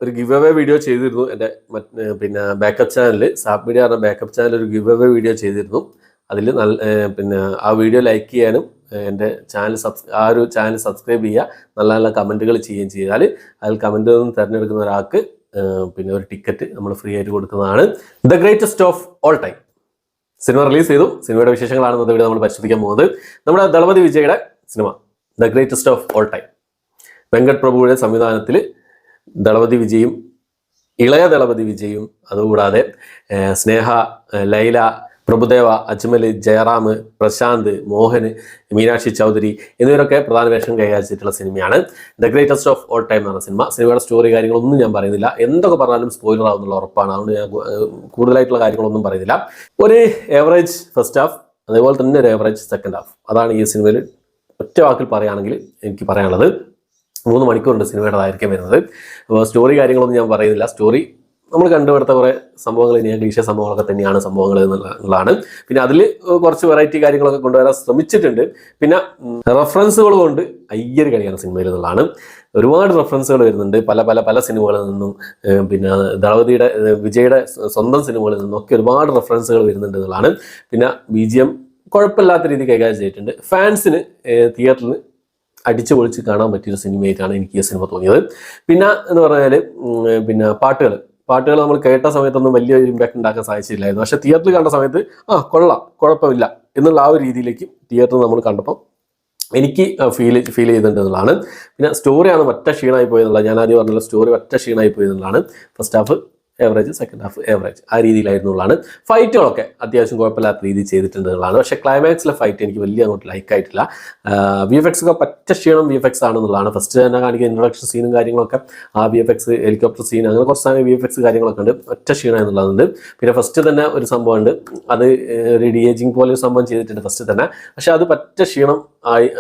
ഒരു give away video ചെയ്തിരുന്നു എൻ്റെ പിന്നെ ബാക്കപ്പ് ചാനൽ സാപ്പ് മീഡിയ പറഞ്ഞ ബാക്കപ്പ് ചാനൽ ഒരു ഗിവ് അവേ വീഡിയോ ചെയ്തിരുന്നു. അതിൽ പിന്നെ ആ വീഡിയോ ലൈക്ക് ചെയ്യാനും എൻ്റെ ചാനൽ ആ ഒരു ചാനൽ സബ്സ്ക്രൈബ് ചെയ്യുക, നല്ല നല്ല കമൻറ്റുകൾ ചെയ്യുകയും ചെയ്താൽ അതിൽ കമൻറ്റിൽ നിന്ന് തിരഞ്ഞെടുക്കുന്ന ഒരാൾക്ക് പിന്നെ ഒരു ടിക്കറ്റ് നമ്മൾ ഫ്രീ ആയിട്ട് കൊടുക്കുന്നതാണ്. The greatest of all time cinema release ചെയ്തു. സിനിമയുടെ വിശേഷങ്ങളാണ് ഇന്നത്തെ വീഡിയോ നമ്മൾ പരിശോധിക്കാൻ പോകുന്നത്. നമ്മുടെ ദളപതി വിജയുടെ cinema the greatest of all time, Venkat പ്രഭുവിടെ സംവിധാനത്തിൽ ദളപതി വിജയും ഇളയ ദളപതി വിജയും അതുകൂടാതെ സ്നേഹ, ലൈല, പ്രഭുദേവ, അജ്മൽ, ജയറാം, പ്രശാന്ത്, മോഹൻ, മീനാക്ഷി ചൗധരി എന്നിവരൊക്കെ പ്രധാന വേഷം കൈകാര്യം സിനിമയാണ് the greatest of all time എന്ന് പറഞ്ഞ സിനിമ. സിനിമയുടെ സ്റ്റോറി കാര്യങ്ങളൊന്നും ഞാൻ പറയുന്നില്ല, എന്തൊക്കെ പറഞ്ഞാലും സ്പോയിലർ ആവുന്നുള്ള ഉറപ്പാണ്. അതുകൊണ്ട് ഞാൻ കൂടുതലായിട്ടുള്ള കാര്യങ്ങളൊന്നും പറയുന്നില്ല. ഒരു ഏവറേജ് ഫസ്റ്റ് ഹാഫ്, അതേപോലെ തന്നെ ഒരു ഏവറേജ് സെക്കൻഡ് ഹാഫ്. അതാണ് ഈ സിനിമയിൽ ഒറ്റ വാക്കിൽ പറയുകയാണെങ്കിൽ എനിക്ക് പറയാനുള്ളത്. 3 മണിക്കൂറുണ്ട് സിനിമയുടേതായിരിക്കും വരുന്നത്. അപ്പോൾ സ്റ്റോറി കാര്യങ്ങളൊന്നും ഞാൻ പറയുന്നില്ല. സ്റ്റോറി നമ്മൾ കണ്ടുപിടുത്ത കുറേ സംഭവങ്ങൾ, ഇനി ക്ലീശ സംഭവങ്ങളൊക്കെ തന്നെയാണ് സംഭവങ്ങൾ എന്നുള്ളതാണ്. പിന്നെ അതിൽ കുറച്ച് വെറൈറ്റി കാര്യങ്ങളൊക്കെ കൊണ്ടുവരാൻ ശ്രമിച്ചിട്ടുണ്ട്. പിന്നെ റെഫറൻസുകൾ കൊണ്ട് അയ്യര് കളിയാണ് സിനിമയിൽ എന്നുള്ളതാണ്. ഒരുപാട് റെഫറൻസുകൾ വരുന്നുണ്ട് പല പല പല സിനിമകളിൽ നിന്നും, പിന്നെ ദളപതിയുടെ വിജയുടെ സ്വന്തം സിനിമകളിൽ നിന്നൊക്കെ ഒരുപാട് റെഫറൻസുകൾ വരുന്നുണ്ട് എന്നുള്ളതാണ്. പിന്നെ BGM കുഴപ്പമില്ലാത്ത രീതി കൈകാര്യം ചെയ്തിട്ടുണ്ട്. ഫാൻസിന് തിയേറ്ററിൽ അടിച്ചു പൊളിച്ച് കാണാൻ പറ്റിയൊരു സിനിമയായിട്ടാണ് എനിക്ക് ഈ സിനിമ തോന്നിയത്. പിന്നെ എന്ന് പറഞ്ഞാൽ പിന്നെ പാട്ടുകൾ നമ്മൾ കേട്ട സമയത്തൊന്നും വലിയൊരു ഇമ്പാക്ട് ഉണ്ടാക്കാൻ സാധിച്ചില്ലായിരുന്നു. പക്ഷെ തിയേറ്ററിൽ കണ്ട സമയത്ത് കൊള്ളാം, കുഴപ്പമില്ല എന്നുള്ള ആ ഒരു രീതിയിലേക്ക് തിയേറ്ററിൽ നമ്മൾ കണ്ടപ്പോൾ എനിക്ക് ഫീൽ ചെയ്തിട്ടുണ്ട് എന്നുള്ളതാണ്. പിന്നെ സ്റ്റോറിയാണ് ഒറ്റ ക്ഷീണമായി പോയെന്നുള്ളത്. ഞാൻ ആദ്യം പറഞ്ഞല്ലോ, സ്റ്റോറി ഒറ്റ ക്ഷീണമായി പോയെന്നുള്ളതാണ്. First half average, second half average, ആ രീതിയിലായിരുന്നുള്ളതാണ്. ഫൈറ്റുകളൊക്കെ അത്യാവശ്യം കുഴപ്പമില്ലാത്ത രീതിയിൽ ചെയ്തിട്ടുണ്ട് എന്നുള്ളതാണ്. പക്ഷേ ക്ലൈമാക്സിലെ ഫൈറ്റ് എനിക്ക് വലിയ അങ്ങോട്ട് ലൈക്കായിട്ടില്ല. VFX ഒക്കെ പറ്റ ക്ഷീണം VFX ആണെന്നുള്ളതാണ്. ഫസ്റ്റ് തന്നെ കാണിക്കുന്ന ഇൻട്രൊഡക്ഷൻ സീനും കാര്യങ്ങളൊക്കെ ആ VFX, ഹെലികോപ്റ്റർ സീൻ, അങ്ങനെ കുറച്ച് സമയം VFX കാര്യങ്ങളൊക്കെ ഉണ്ട്. ഒറ്റ ക്ഷീണം എന്നുള്ളതുണ്ട്. പിന്നെ ഫസ്റ്റ് തന്നെ ഒരു സംഭവമുണ്ട്, അത് ഒരു DAGing പോലെ ഒരു സംഭവം ചെയ്തിട്ടുണ്ട് ഫസ്റ്റ് തന്നെ. പക്ഷെ അത് പറ്റ ക്ഷീണം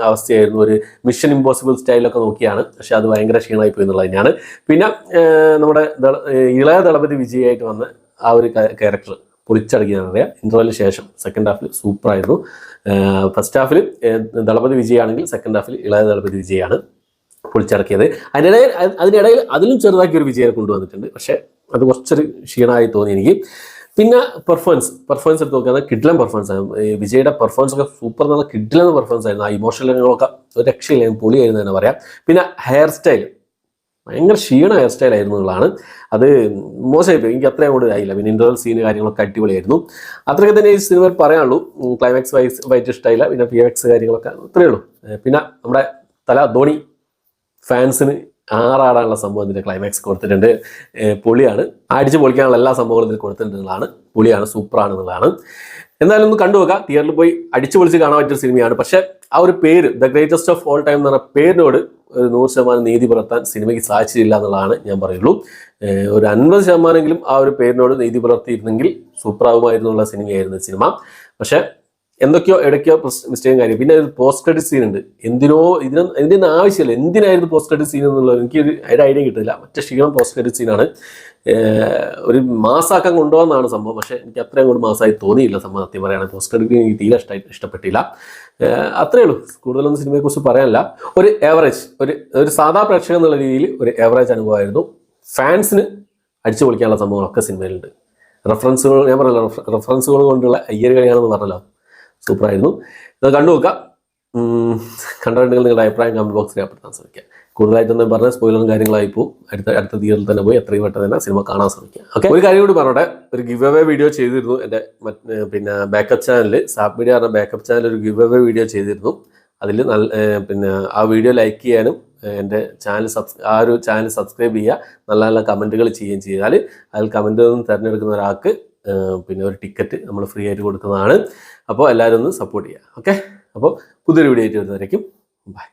അവസ്ഥയായിരുന്നു. ഒരു മിഷൻ ഇമ്പോസിബിൾ സ്റ്റൈലൊക്കെ നോക്കിയാണ്, പക്ഷെ അത് ഭയങ്കര ക്ഷീണമായി പോയി എന്നുള്ളത് തന്നെയാണ്. പിന്നെ നമ്മുടെ ഇളയ ദളപതി വിജയായിട്ട് വന്ന ആ ഒരു ക്യാരക്ടർ പൊളിച്ചടക്കിയെന്ന് പറയാം. ഇൻ്റർവെല്ലിന് ശേഷം സെക്കൻഡ് ഹാഫിൽ സൂപ്പറായിരുന്നു. ഫസ്റ്റ് ഹാഫിൽ ദളപതി വിജയാണെങ്കിൽ സെക്കൻഡ് ഹാഫിൽ ഇളയ ദളപതി വിജയാണ് പൊളിച്ചടക്കിയത്. അതിനിടയിൽ അതിലും ചെറുതാക്കി ഒരു വിജയം കൊണ്ടുവന്നിട്ടുണ്ട്. പക്ഷേ അത് കുറച്ചൊരു ക്ഷീണമായി തോന്നി എനിക്ക്. പിന്നെ പെർഫോമൻസ് എടുത്ത് നോക്കുകയാണെങ്കിൽ കിഡ്ലൻ പെർഫോമൻസ് ആണ്. വിജയുടെ പെർഫോമൻസ് ഒക്കെ സൂപ്പർ എന്ന് പറഞ്ഞാൽ കിഡ്ലൻ പെർഫോമൻസ് ആയിരുന്നു. ആ ഇമോഷണൽ രംഗങ്ങളൊക്കെ ഒരു രക്ഷയില്ലായിരുന്നു, പൊളിയായിരുന്നു തന്നെ പറയാം. പിന്നെ ഹെയർ സ്റ്റൈൽ ഭയങ്കര ക്ഷീണ ഹെയർ സ്റ്റൈൽ ആയിരുന്നു എന്നുള്ളതാണ്. അത് മോശമായിപ്പോയി, എനിക്ക് അത്രയും കൂടെ ആയില്ല. പിന്നെ ഇൻ്റർവൽ സീന് കാര്യങ്ങളൊക്കെ അടിപൊളിയായിരുന്നു. അത്രയൊക്കെ തന്നെ ഈ സിനിമയിൽ പറയാനുള്ളൂ. ക്ലൈമാക്സ് വൈറ്റ് ഇഷ്ടമായില്ല. പിന്നെ VFX കാര്യങ്ങളൊക്കെ അത്രയേ ഉള്ളൂ. പിന്നെ നമ്മുടെ ധോണി ഫാൻസിന് ആറാടാനുള്ള സംഭവം ഇതിൻ്റെ ക്ലൈമാക്സ് കൊടുത്തിട്ടുണ്ട്. പൊളിയാണ്, അടിച്ച് പൊളിക്കാനുള്ള എല്ലാ സംഭവങ്ങളും ഇതിൽ കൊടുത്തിട്ടുള്ളതാണ്. പൊളിയാണ്, സൂപ്പറാണെന്നുള്ളതാണ്. എന്തായാലും ഒന്ന് കണ്ടുപോകാം. തിയേറ്ററിൽ പോയി അടിച്ചു പൊളിച്ച് കാണാൻ പറ്റിയ സിനിമയാണ്. പക്ഷേ ആ ഒരു പേര് the greatest of all time എന്ന് പറഞ്ഞ പേരിനോട് 100% നീതി പുലർത്താൻ സിനിമയ്ക്ക് സാധിച്ചില്ല എന്നുള്ളതാണ് ഞാൻ പറയുള്ളൂ. ഒരു 50% ആ ഒരു പേരിനോട് നീതി പുലർത്തിയിരുന്നെങ്കിൽ സൂപ്പറാകുമായിരുന്നുള്ള സിനിമയായിരുന്നു സിനിമ. പക്ഷേ എന്തൊക്കെയോ ഇടയ്ക്കോ മിസ്റ്റേക്കും കാര്യം. പിന്നെ പോസ്റ്റ് ക്രെഡിറ്റ് സീൻ ഉണ്ട്. ഇതിൻ്റെ ആവശ്യമില്ല. എന്തിനായിരുന്നു പോസ്റ്റ് ക്രെഡിറ്റ് സീൻ എന്നുള്ളത് എനിക്കൊരു ഐഡിയ കിട്ടില്ല. മറ്റേ ക്ഷീണം പോസ്റ്റ് ക്രെഡിറ്റ് സീനാണ്. ഒരു മാസമാക്കാൻ കൊണ്ടുപോകുന്നതാണ് സംഭവം. പക്ഷേ എനിക്ക് അത്രയും കൂടി മാസമായി തോന്നിയില്ല സംഭവം. സത്യം പറയുകയാണെങ്കിൽ പോസ്റ്റ് ക്രെഡിറ്റ് എനിക്ക് തീരെ ഇഷ്ടപ്പെട്ടില്ല. അത്രയേ ഉള്ളൂ. കൂടുതലൊന്നും സിനിമയെക്കുറിച്ച് പറയാനില്ല. ഒരു ഏവറേജ്, ഒരു സാധാ പ്രേക്ഷകൻ എന്നുള്ള രീതിയിൽ ഒരു ഏവറേജ് അനുഭവമായിരുന്നു. ഫാൻസിന് അടിച്ചു പൊളിക്കാനുള്ള സംഭവങ്ങളൊക്കെ സിനിമയിലുണ്ട്. റെഫറൻസുകൾ ഞാൻ പറഞ്ഞല്ലോ, റെഫറൻസുകൾ കൊണ്ടുള്ള അയ്യര് കളിയാണെന്ന് പറഞ്ഞല്ലോ, സൂപ്പറായിരുന്നു. ഇത് കണ്ടുനോക്കാം. കണ്ടിട്ടുണ്ടെങ്കിൽ നിങ്ങളുടെ അഭിപ്രായം കമൻറ്റ് ബോക്സിൽ രേഖപ്പെടുത്താൻ ശ്രമിക്കുക. കൂടുതലായിട്ടൊന്നും പറഞ്ഞാൽ സ്പോയിലറും കാര്യങ്ങളായി പോകും. അടുത്ത തിയേറ്ററിൽ തന്നെ പോയി എത്രയും പെട്ടെന്ന് തന്നെ സിനിമ കാണാൻ ശ്രമിക്കുക. ഓക്കെ, ഒരു കാര്യം കൂടി പറഞ്ഞോട്ടെ. ഒരു ഗിവ് അവേ വീഡിയോ ചെയ്തിരുന്നു എൻ്റെ പിന്നെ ബാക്കപ്പ് ചാനൽ സാപ്പ് മീഡിയ പറഞ്ഞ ബാക്കപ്പ് ചാനൽ ഒരു ഗിവ് അവേ വീഡിയോ ചെയ്തിരുന്നു. അതിൽ പിന്നെ ആ വീഡിയോ ലൈക്ക് ചെയ്യാനും എൻ്റെ ആ ഒരു ചാനൽ സബ്സ്ക്രൈബ് ചെയ്യുക, നല്ല നല്ല കമൻറ്റുകൾ ചെയ്യുകയും ചെയ്താൽ അതിൽ കമൻറ്റിൽ നിന്ന് തിരഞ്ഞെടുക്കുന്ന ഒരാൾക്ക് പിന്നെ ഒരു ടിക്കറ്റ് നമ്മൾ ഫ്രീ ആയിട്ട് കൊടുക്കുന്നതാണ്. അപ്പോൾ എല്ലാവരും ഒന്ന് സപ്പോർട്ട് ചെയ്യുക. ഓക്കെ, അപ്പോൾ പുതിയൊരു വീഡിയോ ആയിട്ട് വരുന്നതായിരിക്കും. ബൈ.